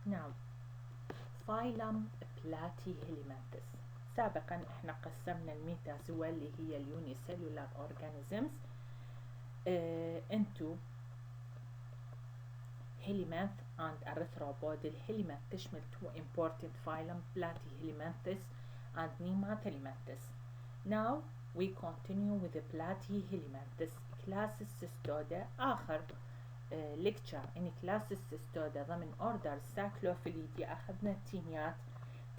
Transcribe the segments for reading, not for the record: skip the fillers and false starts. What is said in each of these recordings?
Now phylum Platyhelminthes. سابقا احنا قسمنا الميتازوا اللي هي اليونيسيلولار اورجانيزمز into Helminth and arthropod. الهيلمنث تشمل two important phylum Platyhelminthes and Nemathelminthes. Now we continue with the Platyhelminthes class Cystoda. آخر lecture in class Cystoda ضمن order Saclophilidae أخذنا التينيات،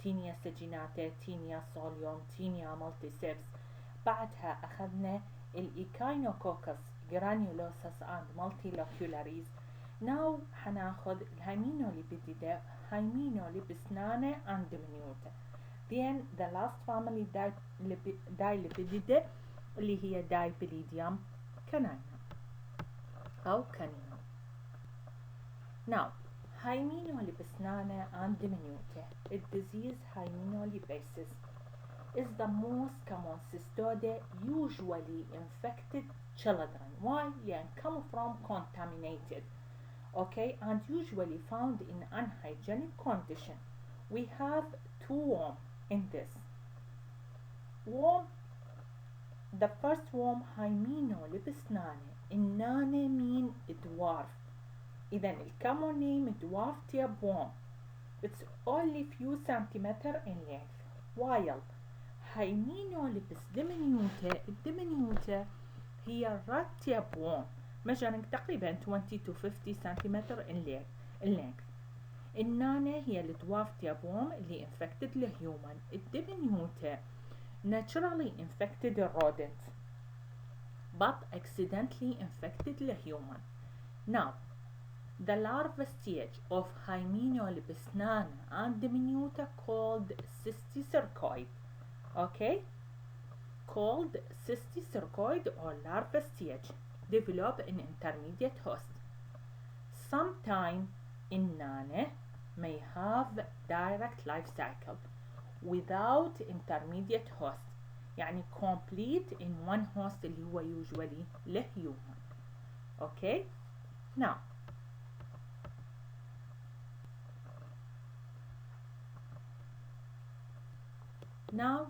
تينيا سجيناتا، تينيا سوليوم، تينيا مالتيسيبس. بعدها أخذنا الإيكاينوكوكس جرانيولوسس and multilocularis. Now حناخذ الهيمينوليبيديدا، هيمينوليبسنانا and diminuta. Then the last family Dilipidida اللي هي Dipilidium canina أو canino. Now Hymenolipsnana and diminuta. The disease Hymenolibasis is the most common cystoda, usually infected children. Why? لأن come from contaminated, okay, and usually found in unhygienic condition. We have two worms in this worm. The first worm Hymenolipsnana. النانا mean dwarf. إذن الcommon name dwarf tapeworm. It's only few centimeter in length. While Hymenolipus diminuta, الدiminuta هي rat tapeworm measuring تقريبا 20 to 50 centimeter in length. النانا هي الدwarf tapeworm اللي infected the human. الدiminuta naturally infected the rodent but accidentally infected the human. Now the larva stage of Hymenolipsnana and diminuta called cysticercoid, okay, called cysticercoid or larva stage, develop an intermediate host. Sometime in Nana may have direct life cycle without intermediate host, يعني complete in one host اللي هو usually the human. Okay, now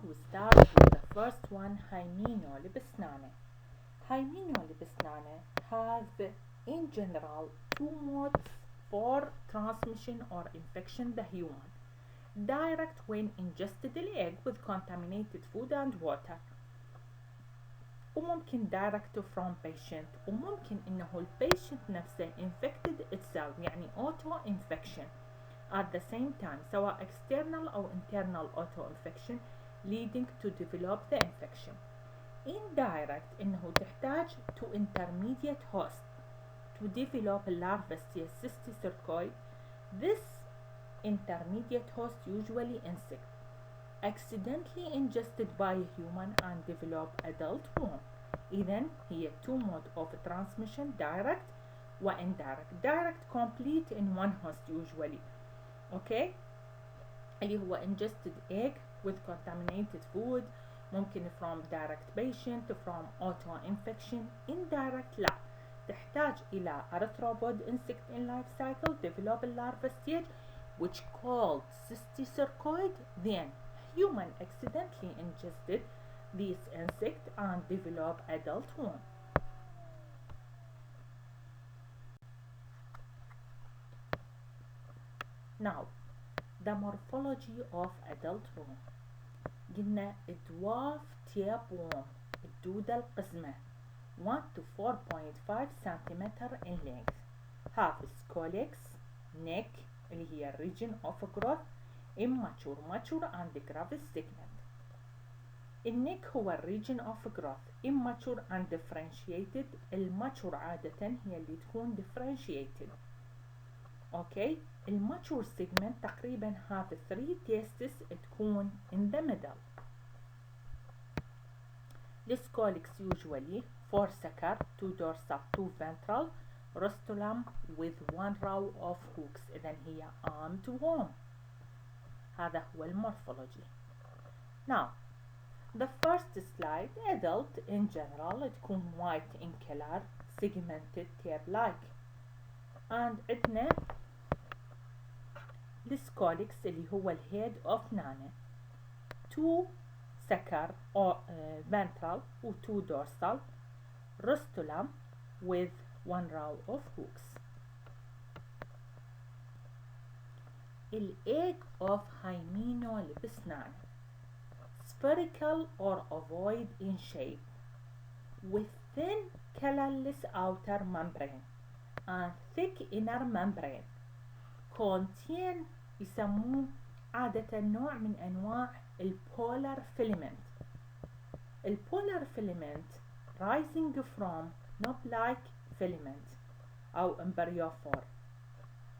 we start with the first one, Hymenolipsnana. Hymenolipsnana has in general two modes for transmission or infection the human. Direct when ingested the egg with contaminated food and water. وممكن direct from patient، وممكن إنه البيشنت نفسه infected itself يعني auto infection at the same time سواء external أو internal auto infection leading to develop the infection. Indirect إنه تحتاج to intermediate host to develop larva cysticercoid. This intermediate host usually insect accidentally ingested by a human and develop adult worm. إذن هي two mode of transmission, direct و indirect. Direct complete in one host usually, okay, اللي هو ingested egg with contaminated food, ممكن from direct patient from auto infection. Indirect لا، تحتاج إلى arthropod insect in life cycle develop a larva stage which called cysticercoid, then human accidentally ingested this insect and develop adult worm. Now the morphology of adult worm. قلنا dwarf tapeworm الدودة القزمة 1 to 4.5 cm in length. have scolex, neck اللي هي region of growth, immature, mature and gravid segment. النك هو region of growth, immature and differentiated. الماتشور عادة هي اللي تكون differentiated. اوكي، الماتشور segment تقريبا have 3 testes تكون in the middle. السكولكس usually 4 sucker, 2 dorsal, 2 ventral, rostellum with 1 row of hooks. إذن هي armed worm. هذا هو المورفولوجي. Now the first slide, adult in general تكون white in color, segmented tape like, and عندنا السكولكس اللي هو الهيد اوف نانا، 2 سكر or ventral و 2 dorsal، rostellum with 1 row of hooks. الegg of hymenolipus nana spherical or ovoid in shape with thin colorless outer membrane and thick inner membrane contain يسموه عادة نوع من أنواع الpolar filament. الpolar filament rising from knob-like filament أو embryophore.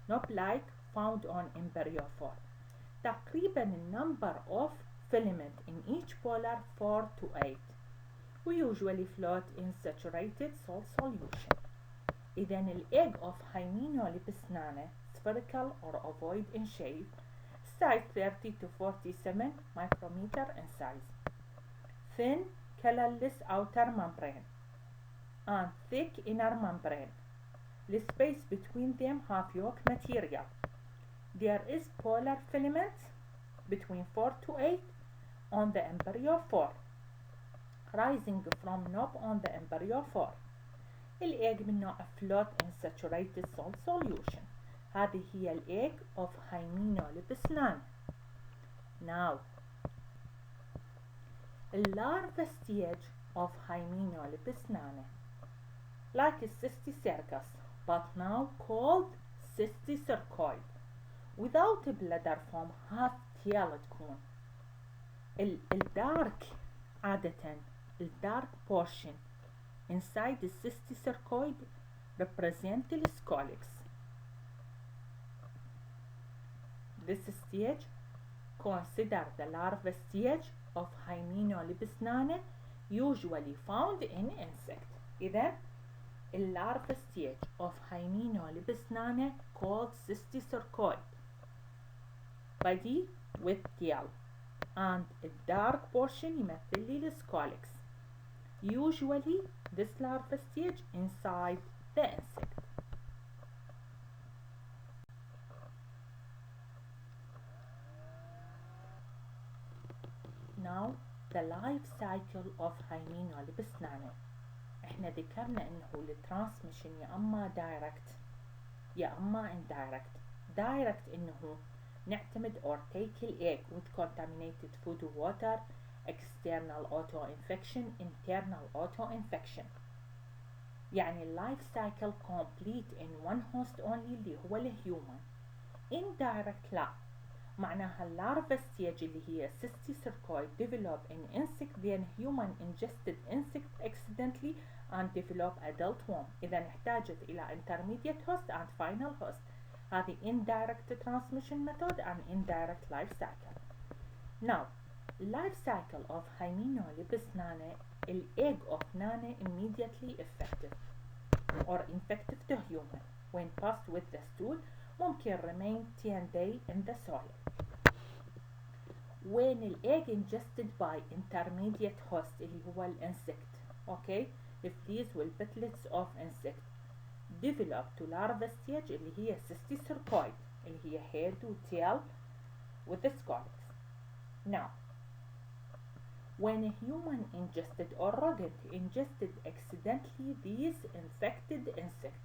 knob-like found on embryophore. تقريبا number of filament in each polar 4 to 8. We usually float in saturated salt solution. إذن the egg of hymenolipus nana spherical or ovoid in shape, size 30 to 47 micrometer in size, thin colorless outer membrane and thick inner membrane. The space between them have yolk material. There is polar filament between 4 to 8 on the embryophore, rising from knob on the embryophore. الإيج من نوع float in saturated salt solution. هذه هي الإيج of hymenolipus nana. Now, the larva stage of hymenolipus nana, like a cysticercus, but now called cysticercoid, without a bladder form, half-tailed تكون. الدارك عادة الدارك portion inside the cysticercoid represent the scolex. This stage considered the larva stage of hymenolipus nana, usually found in insect. إذن larva stage of hymenolipus nana called cysticercoid, body with tail, and a dark portion يمثل لي scolex. Usually this larva stage inside the insect. Now the life cycle of hymenolipus nana. احنا ذكرنا انه الترانسميشن يا اما دايركت يا اما indirect. direct انه نعتمد or take the egg with contaminated food or water, external auto-infection, internal auto-infection. يعني life cycle complete in one host only اللي هو الهيومن. indirect لا، معناها larva stage اللي هي cysticercoid develop in insect then human ingested insect accidentally and develop adult worm. إذا احتاجت إلى intermediate host and final host. هذه indirect transmission method and indirect life cycle. Now, life cycle of hymenolipus nana, the egg of nana immediately effective or infective to human. When passed with the stool, ممكن remain 10 days in the soil. When the egg ingested by intermediate host اللي هو الانسكت, okay, if these will pitlets of insect develop to larva stage اللي هي cysticercoid اللي هي head و tail with the scolex. Now, when a human ingested or rodent ingested accidentally these infected insect,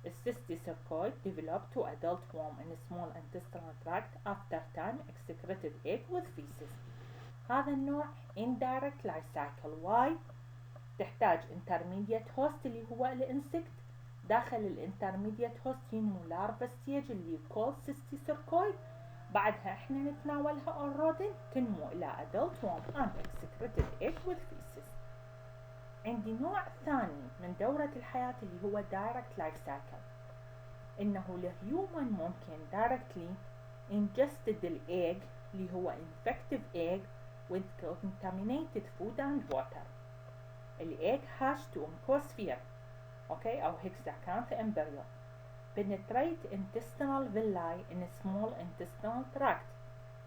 the cysticercoid developed to adult worm in a small intestinal tract after time excreted egg with feces. هذا النوع indirect life cycle. Why؟ تحتاج intermediate host اللي هو الانسكت. داخل الانترميديت host ينمو larva stage اللي called cysticercoid. بعدها احنا نتناولها الرودن تنمو الى adult worm and excreted egg with feces. عندي نوع ثاني من دورة الحياة اللي هو direct life cycle. انه الهيومن ممكن directly ingested egg اللي هو infective egg with contaminated food and water. egg hatched to oncosphere, okay, أو hexacanth embryo, penetrate intestinal villi in a small intestinal tract,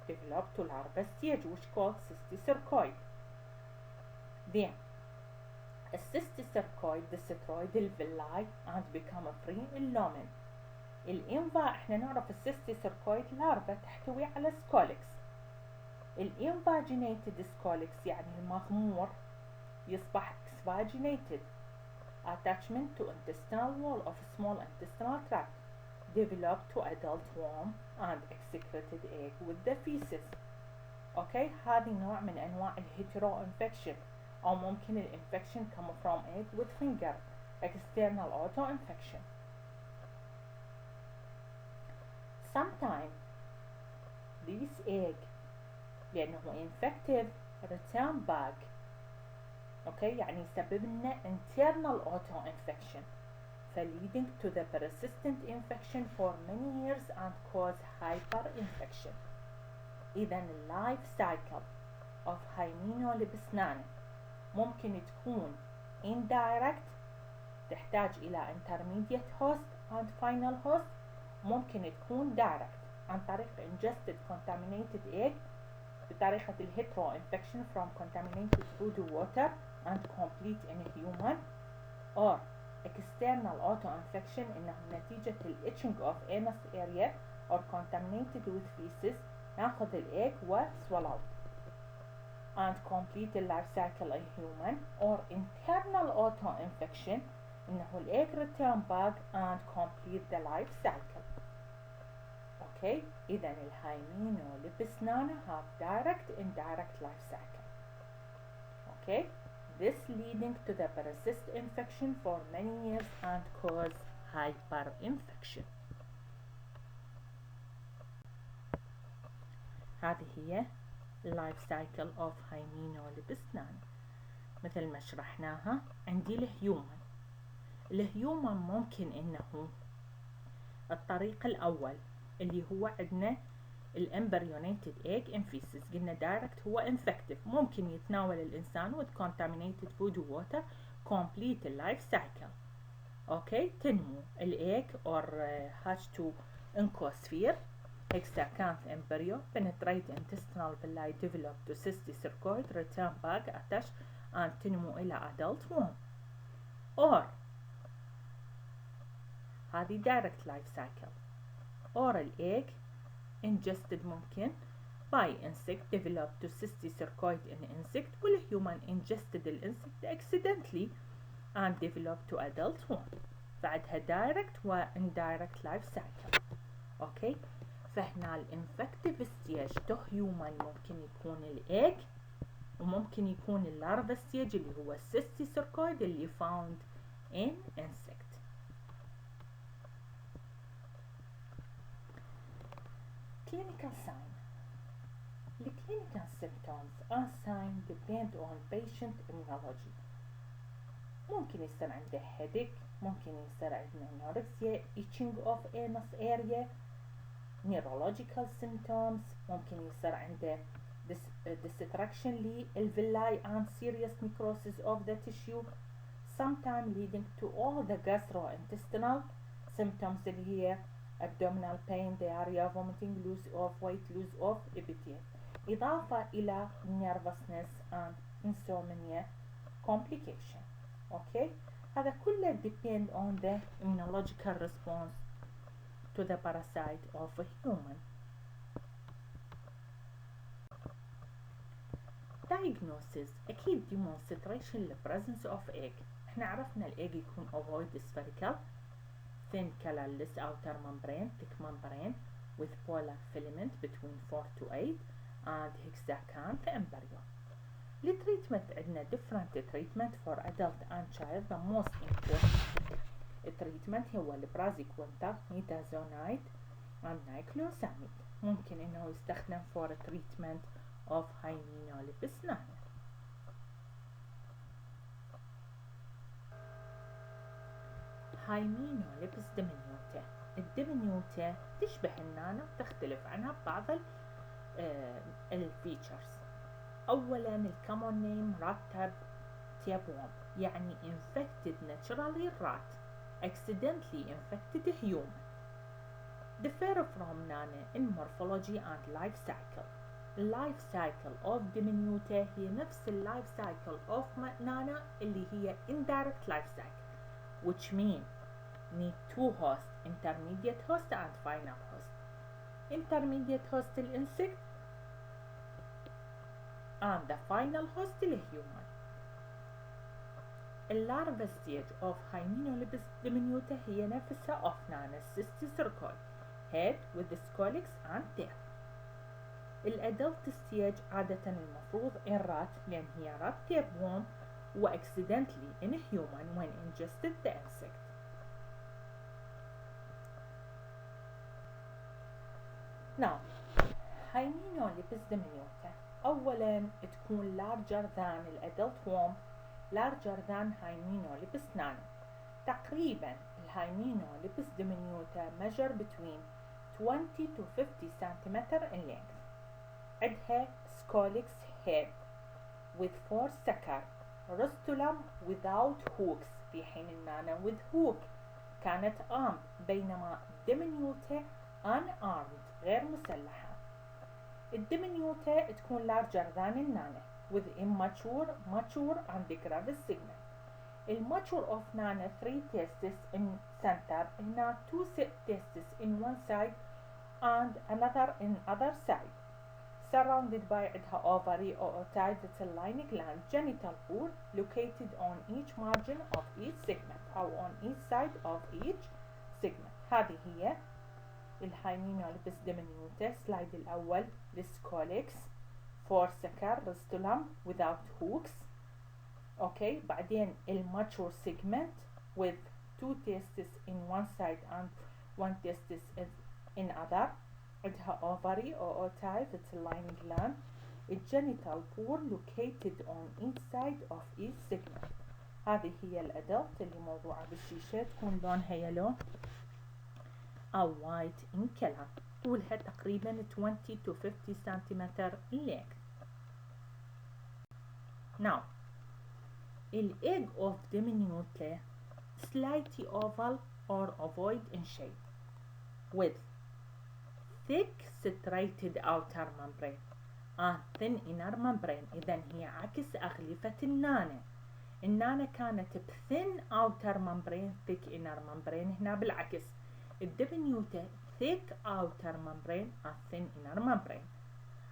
develop to larva stage which called cysticercoid. Then, a cysticercoid destroy the villi and become free in lumen. الإنفا احنا نعرف السيستي سيركويد لارفا تحتوي على سكولكس. الانفاجينيتد سكولكس يعني المغمور يصبح اكسفاجينيتد. Attachment to intestinal wall of small intestinal tract develop to adult worm and excreted egg with the feces. اوكي هذه نوع من انواع الهيترو انفكشن، او ممكن الانفكشن come from egg with finger external auto infection. Sometimes this egg لانه infective return back. اوكي يعني يسبب لنا internal auto infection leading to the persistent infection for many years and cause hyperinfection. إذا اللايف سايكل of هايمينولبسنانة ممكن تكون indirect تحتاج إلى intermediate host and final host، ممكن تكون direct عن طريق ingested contaminated egg بطريقة الهيترو infection from contaminated food or water and complete in human، or external auto infection إنه نتيجة itching of anus area or contaminated with feces ناخذ الإيج وسولو and complete the life cycle in human، or internal auto infection إنه الإيج return back and complete the life cycle. Okay, إذا الهايمينولبسنانة have direct indirect life cycle. Okay, this leading to the persist infection for many years and cause hyperinfection. هذه هي life cycle of هايمينولبسنانة مثل ما شرحناها. عندي الهيومن ممكن انه الطريق الاول اللي هو عندنا الامبريونيتد egg in feces، قلنا direct هو infective ممكن يتناول الانسان with contaminated food or water complete life cycle. اوكي تنمو الايج or hatch to oncosphere hexacanth embryo penetrate intestinal villi develop to cystic cercoid return back attach and تنمو إلى adult worm. or هذه direct life cycle. or الإيج ingested ممكن by insect develop to cystic cercoid in insect، والhuman ingested الانسكت accidentally and develop to adult worm. بعدها direct و indirect life cycle. اوكي فهنا الانفكتيف ستيج تو هيومن ممكن يكون الايج وممكن يكون اللارفا ستيج اللي هو السيستي سيركويد اللي found in insect. clinical sign. The clinical symptoms and signs depend on patient immunology. ممكن يصير عنده headache، ممكن يصير عنده anorexia itching of anus area neurological symptoms، ممكن يصير عنده destruction للvilli and serious necrosis of the tissue sometimes leading to all the gastrointestinal symptoms اللي هي abdominal pain diarrhea vomiting loss of weight loss of appetite إضافة إلى nervousness and insomnia complication. okay هذا كله depend on the immunological response to the parasite of a human. diagnosis أكيد demonstration the presence of egg. احنا عرفنا الإيج يكون ovoid spherical thin colorless outer membrane thick membrane with polar filament between 4 to 8 and hexacanth embryo. التريتمنت عندنا different treatment for adult and child. the most important التريتمنت هو البرازيكوينتا ميتازونايد and نايكلوساميد. ممكن انه يستخدم for treatment of هايمينولبسنانة. هايمينولبس ديمينوتا. الديمينوتا تشبه النانا وتختلف عنها ببعض الفيتشرز. اولا الكومون نيم رات تيابوم يعني infected naturally rat accidentally infected human. differ from nana in morphology and life cycle. life cycle of diminuta هي نفس life cycle of nana اللي هي indirect life cycle which mean need two hosts, intermediate host and final host. Intermediate host الانسكت and the final host الهيومن. اللارفا stage of Hymenolipus diminuta هي نفسها of Nana-Cystis-Cercoid head with the scolex and tail. الادلت ستيج عادة المفروض in rat لأن هي rat tapeworm و accidentally in human when ingested the insect. Now, Hymenolipus diminuta أولا تكون larger than الادلت worm larger than Hymenolipus nana. تقريبا الهايمينوليبس diminuta measure between 20 to 50 centimeter in length. عندها scolex head with 4 sucker, rostellum without hooks في حين النانا with hook كانت armed بينما diminuta unarmed غير مسلحة. الديمينيوتا تكون larger than النانا with immature, mature and gravid segment. الماتشور of nana 3 testes in center هنا 2 testes in one side and another in other side surrounded by عندها ovary or oocyte lining gland genital pool located on each margin of each segment أو on each side of each segment. هذه هي الهايمينوليبس diminuta. سلايد الأول السكوليكس forcecar rostellum without hooks. اوكي بعدين الماتشور segment with 2 testes in one side and 1 testis in other. عندها ovary or oocyte lining gland. الجينيتال pool located on each side of each segment. هذه هي الادلت اللي موضوعة بالشيشة تكون لونها يلو أو white in color. طولها تقريبا 20 to 50 centimeter length. Now, the egg of diminuta slightly oval or ovoid in shape with thick striated outer membrane and thin inner membrane. إذن هي عكس أغلفة النانا. النانا كانت thin outer membrane thick inner membrane. هنا بالعكس الديمينوتا thick outer membrane and thin inner membrane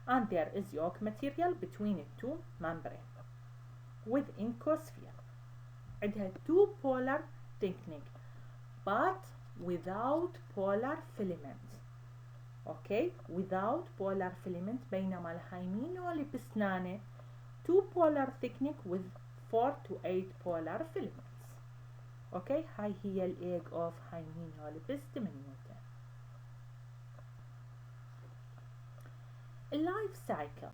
and there is yolk material between the two membrane with oncosphere. عندها two polar thickening but without polar filament. okay without polar filament بينما الهايمينوليبس nana two polar thickening with 4 to 8 polar filaments. okay هاي هي الايج of Hymenolipus diminuta. اللايف سايكل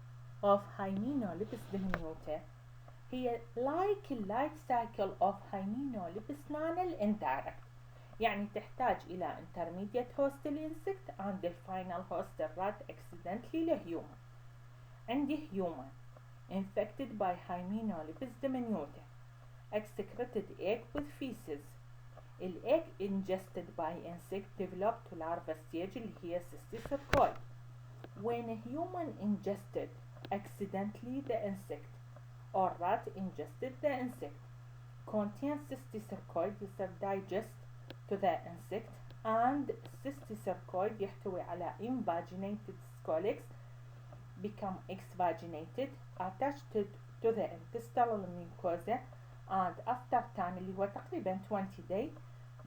of Hymenolipus diminuta هي like اللايف سايكل of Hymenolipus nana indirect. يعني تحتاج إلى intermediate host الانسكت and the final host الرات accidentally لهيومن. عندي human infected by Hymenolipus diminuta excreted egg with feces. الegg ingested by insect developed to larva stage اللي هي cystis-cercoid. When a human ingested accidentally the insect or rat ingested the insect contains cystis-cercoid يصير digest to the insect and cystis-cercoid يحتوي على invaginated scolex become exvaginated attached to the intestinal mucosa and after time اللي هو تقريبا 20 day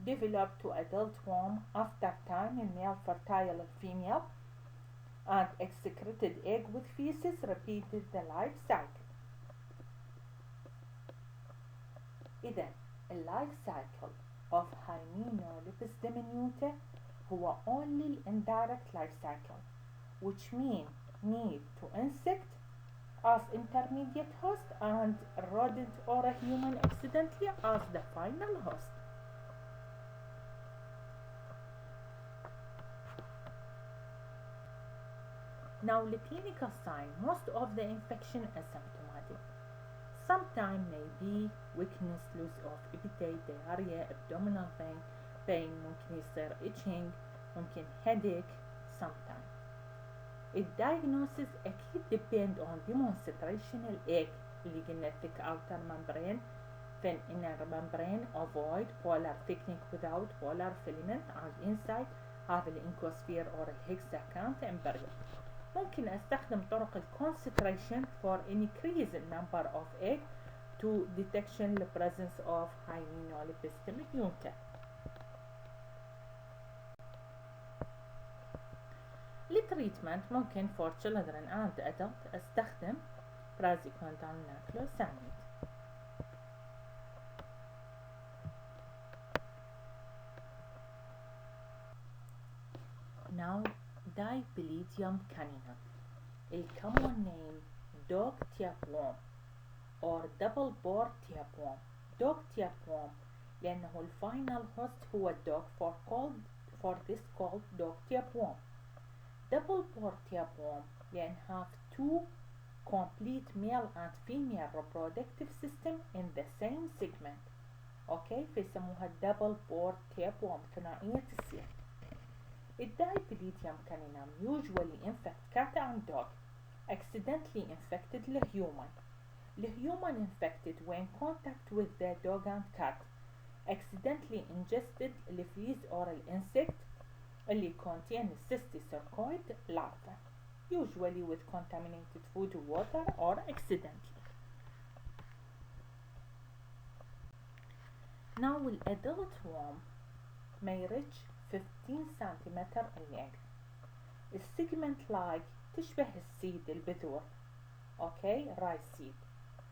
develop to adult worm after time in male fertile female and excreted egg with feces repeated the life cycle. إذا اللايف cycle of Hymenolipus diminuta هو only indirect life cycle which mean need to insect as intermediate host and rodent or a human accidentally as the final host. Now the clinical sign, most of the infection is symptomatic. Sometimes may be weakness, loss of appetite, diarrhea, abdominal pain, ممكن يصير itching, ممكن headache sometimes. الدايجنوسيس أكيد depend on demonstration الإيج اللي قلنا thick outer membrane thin inner membrane, avoid polar thickening without polar filament على الانسايد. هذا الانكوسفير or الهكساكانت امبريو. ممكن استخدم طرق الكونسنتريشن for increase the number of egg to detection the presence of hymenolipus diminuta. للتريتمنت ممكن for children and adult استخدم praziquantel. Now, Dipylidium caninum, a common name dog tapeworm or double bore tapeworm. dog tapeworm لأنه الفاينل host هو الدوغ for this called dog tapeworm. double bore tapeworm لأن have two complete male and female reproductive system in the same segment. اوكي فيسموها double bore tapeworm ثنائية السير. الدايبيليديوم كانينام usually infect cat and dog, accidentally infected the human. The human infected when contact with the dog and cat, accidentally ingested the fleas or the insect اللي contain cysticercoid larva, usually with contaminated food, water or accidentally. Now the adult worm may reach 15 سنتيمتر in length. السيجمنت لايك تشبه السيد البذور. اوكي رايس سيد.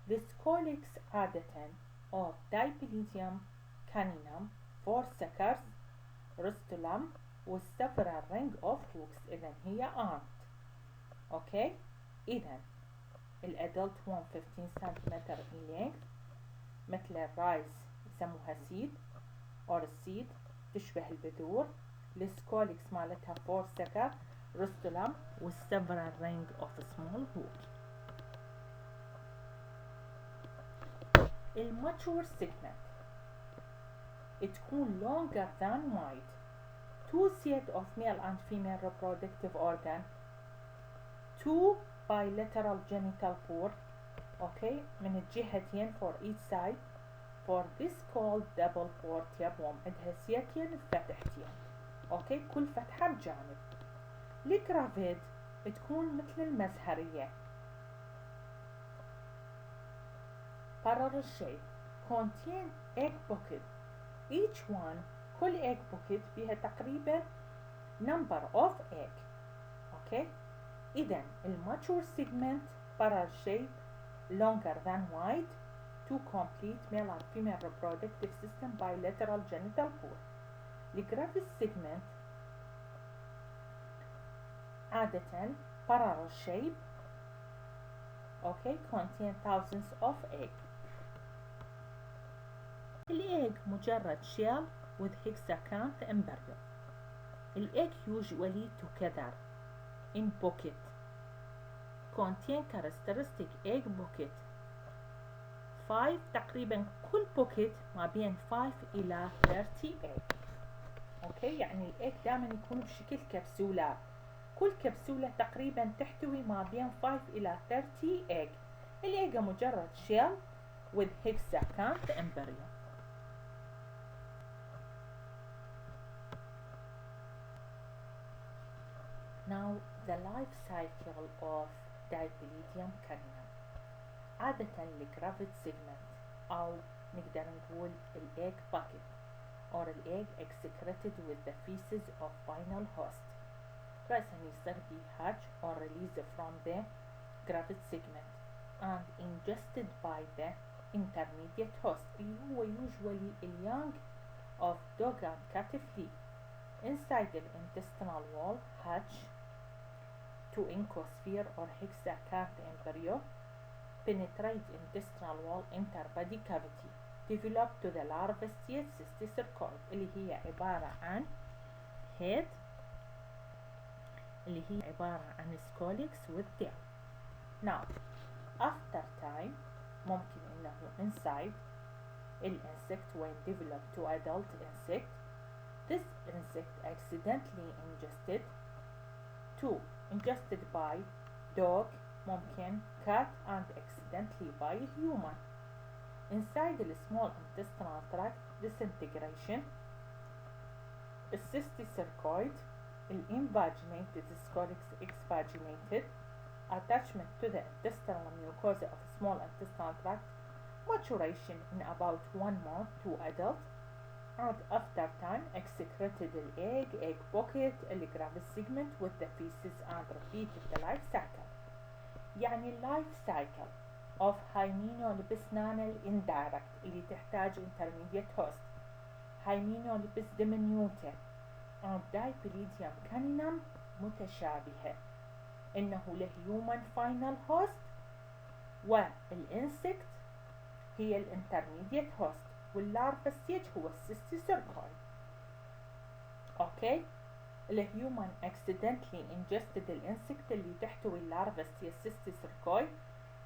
The scolex عادة of Dipylidium caninum for suckers rostellum with several ring of hooks. إذن هي armed. اوكي إذن الادلت worm 15 سنتيمتر in length مثل الرايس يسموها سيد or السيد تشبه البذور. السكوليكس مالتها فور سكر روستولم والسيفرال رينج اوف سمول هوك. الماتشور سيجمنت تكون longer than wide. two set of male and female reproductive organ, two bilateral genital pore اوكي من الجهتين for each side. for this called double pore tapeworm عندها سيتين فتحتين اوكي كل فتحة بجانب. الجرافيد تكون مثل المزهرية parallel shape contain egg bucket. each one كل egg bucket فيها تقريبا number of egg. اوكي اذا الماتشور segment parallel shape longer than wide, two complete male and female reproductive system bilateral genital pore. The gravid segment عادة parallel shape contain thousands of egg. الإيج مجرد shell with hexacanth embryo. الإيج usually together in bucket contain characteristic egg bucket 5 تقريبا كل بوكيت ما بين 5 إلى 30 egg. اوكي يعني الايج دائما يكون بشكل كبسولات. كل كبسولة تقريبا تحتوي ما بين 5 إلى 30 egg. الايج مجرد shell with hexacanth embryo. Now the life cycle of Dipylidium caninum. عادة الجرافيد سيجمنت أو نقدر نقول الإيج باكيت or الإيج excreted with the feces of final host. رأسا يصير به hatch or release from the gravid segment and ingested by the intermediate host اللي هو usually a young of dog and cat flea. Inside the intestinal wall hatch to oncosphere or hexacanth embryo, penetrate intestinal wall, enter body cavity, develop to the larva stage cysticercoid اللي هي عبارة عن head اللي هي عبارة عن scolex with tail. Now after time ممكن انه inside insect when developed to adult insect, this insect accidentally ingested by dog ممكن cat and accidentally by human. inside the small intestinal tract disintegration, cysticercoid, invaginated scolex exvaginated, attachment to the intestinal mucosa of small intestinal tract, maturation in about 1 month to adult, and after time excreted egg pocket, gravid segment with the feces and repeated the life cycle. يعني life cycle of hymenolipus indirect اللي تحتاج intermediate host, hymenolipus diminuta and dipylidium caninum متشابهة، إنه الهيومن final host والإنسكت هي الانترميديت هوست، واللارفا ستيج هو السيستيسيركويد. اوكي، الهيومن accidentally ingested الانسكت اللي تحتوي اللارفا ستيج السيستيسيركويد،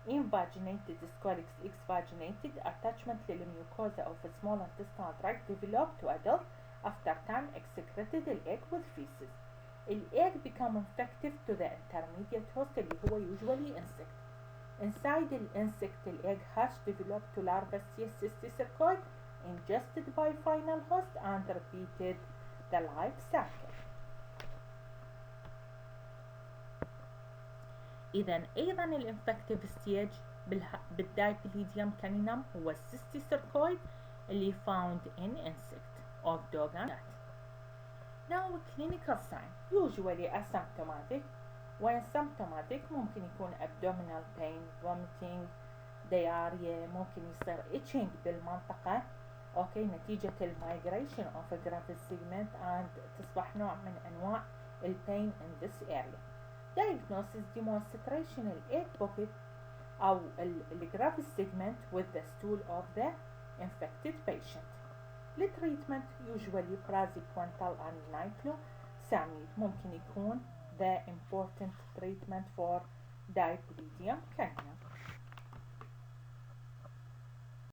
invaginated scolex exvaginated, attachment للميوكوزا of small intestinal tract developed to adult, after time excreted egg with feces. Egg become infective to the intermediate host اللي هو usually insect. Inside the insect, the egg hatch developed to larva cysticercoid, ingested by final host and repeated the life cycle. إذا أيضا الانفكتيف ستيج بالدايبليديوم كانينم هو السيستيسيركويد اللي found in insect of dog and cat. Now clinical sign usually asymptomatic. when symptomatic ممكن يكون abdominal pain, vomiting, diarrhea، ممكن يصير itching بالمنطقة اوكي نتيجة migration of a gravid segment and تصبح نوع من انواع pain in this area. Diagnosis demonstration egg pocket أو gravid segment with the stool of the infected patient. التريتمنت usually praziquantal and nitroglycerin ممكن يكون the important treatment for dipylidium caninum.